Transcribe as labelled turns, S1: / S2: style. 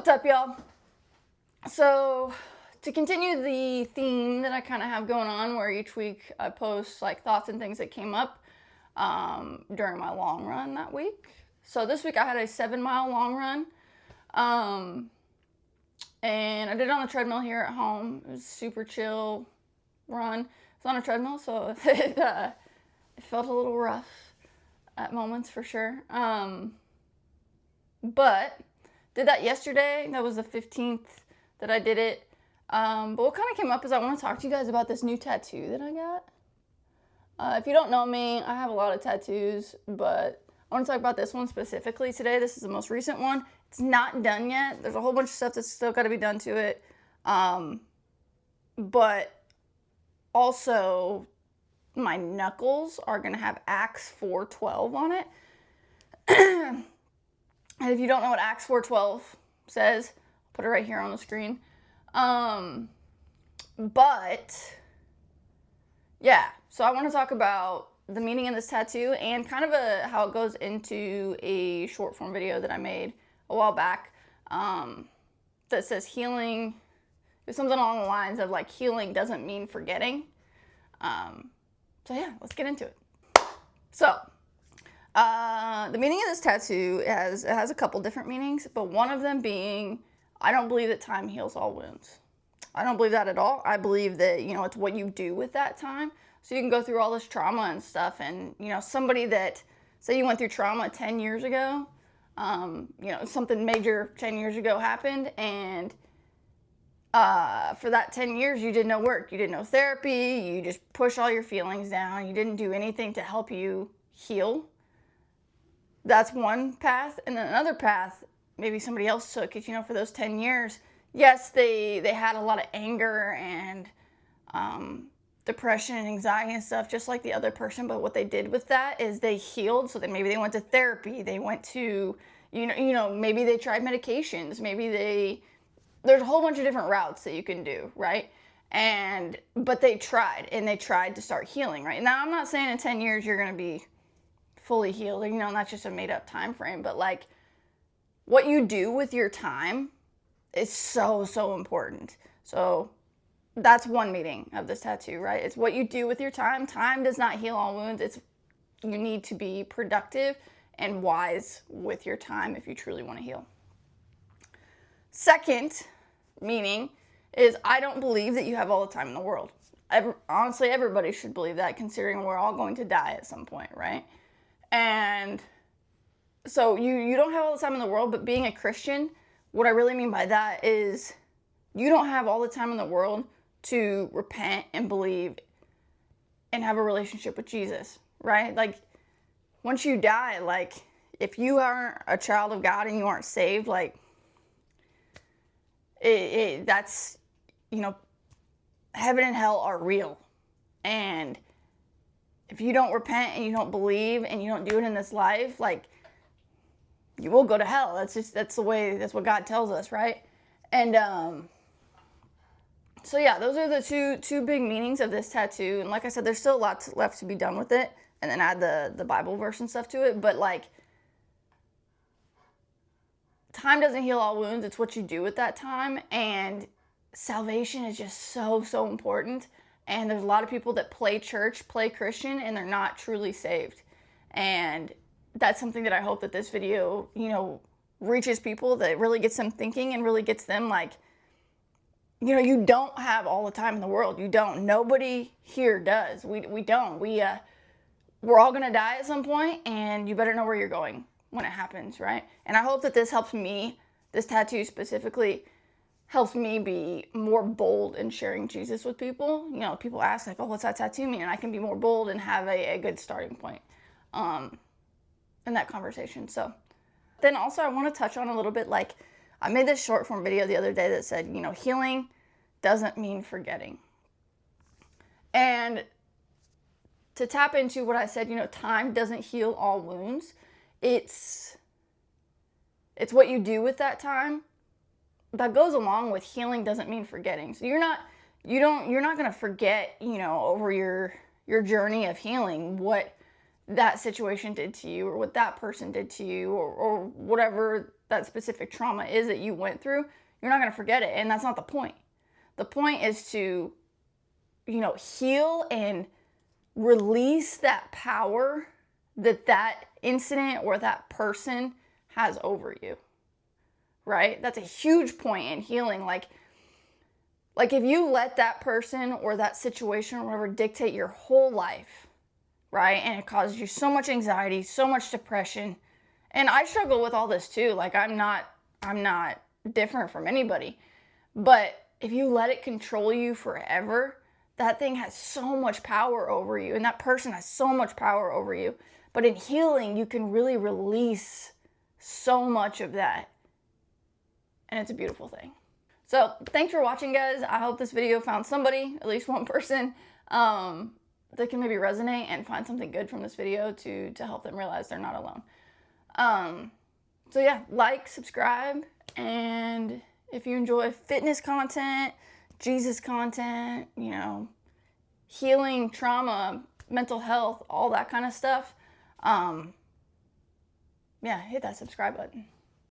S1: What's up, y'all? So, to continue the theme that I kind of have going on, where each week I post like thoughts and things that came up during my long run that week. So this week I had a 7-mile long run, and I did it on a treadmill here at home. It was a super chill run. It's on a treadmill, so it felt a little rough at moments for sure. But did that yesterday. That was the 15th that I did it. But what kind of came up is I want to talk to you guys about this new tattoo that I got. If you don't know me, I have a lot of tattoos, but I want to talk about this one specifically today. This is the most recent one. It's not done yet. There's a whole bunch of stuff that's still got to be done to it. But also, my knuckles are going to have Acts 4:12 on it. And if you don't know what Acts 4:12 says, I'll put it right here on the screen. But, yeah, so I want to talk about the meaning of this tattoo and kind of how it goes into a short form video that I made a while back that says healing. It's something along the lines of like healing doesn't mean forgetting. So yeah, let's get into it. So, the meaning of this tattoo has a couple different meanings, but one of them being, I don't believe that time heals all wounds. I don't believe that at all. I believe that, it's what you do with that time. So you can go through all this trauma and stuff, and, somebody that, say you went through trauma 10 years ago, something major 10 years ago happened, and for that 10 years, you did no work. You did no therapy. You just push all your feelings down. You didn't do anything to help you heal. That's one path. And then another path, maybe somebody else took it, for those 10 years. Yes, they had a lot of anger and depression and anxiety and stuff, just like the other person. But what they did with that is they healed. So then maybe they went to therapy. They went to, maybe they tried medications. There's a whole bunch of different routes that you can do, right? But they tried to start healing, right? Now, I'm not saying in 10 years you're going to be fully healed, and that's just a made up time frame, but like what you do with your time is so important. So that's one meaning of this tattoo, right? It's what you do with your time. Time does not heal all wounds. You need to be productive and wise with your time if you truly want to heal. Second meaning is I don't believe that you have all the time in the world. Honestly, everybody should believe that, considering we're all going to die at some point, right? And so you don't have all the time in the world, but being a Christian, what I really mean by that is you don't have all the time in the world to repent and believe and have a relationship with Jesus, right? Like, once you die, like, if you aren't a child of God and you aren't saved, like, that's, heaven and hell are real. And if you don't repent and you don't believe and you don't do it in this life, like, you will go to hell. That's what God tells us, right? And so yeah, those are the two big meanings of this tattoo. And like I said, there's still a lot left to be done with it, and then add the Bible verse and stuff to it. But like, time doesn't heal all wounds. It's what you do with that time, and salvation is just so important. And there's a lot of people that play church, play Christian, and they're not truly saved. And that's something that I hope that this video, reaches people, that really gets them thinking and really gets them like, you don't have all the time in the world. You don't. Nobody here does. We don't. We're all going to die at some point, and you better know where you're going when it happens, right? And I hope that this helps me, this tattoo specifically, helps me be more bold in sharing Jesus with people. People ask like, oh, what's that tattoo mean? And I can be more bold and have a good starting point in that conversation. So then also I want to touch on a little bit, like, I made this short form video the other day that said, healing doesn't mean forgetting. And to tap into what I said, time doesn't heal all wounds. It's what you do with that time that goes along with healing doesn't mean forgetting. So you're not going to forget, over your journey of healing what that situation did to you, or what that person did to you, or whatever that specific trauma is that you went through, you're not going to forget it. And that's not the point. The point is to, heal and release that power that incident or that person has over you, right? That's a huge point in healing. Like if you let that person or that situation or whatever dictate your whole life, right? And it causes you so much anxiety, so much depression. And I struggle with all this too. Like I'm not different from anybody. But if you let it control you forever, that thing has so much power over you, and that person has so much power over you. But in healing, you can really release so much of that. And it's a beautiful thing. So thanks for watching, guys. I hope this video found somebody, at least one person, that can maybe resonate and find something good from this video to help them realize they're not alone. So yeah, like, subscribe, and if you enjoy fitness content, Jesus content, healing, trauma, mental health, all that kind of stuff, yeah, hit that subscribe button.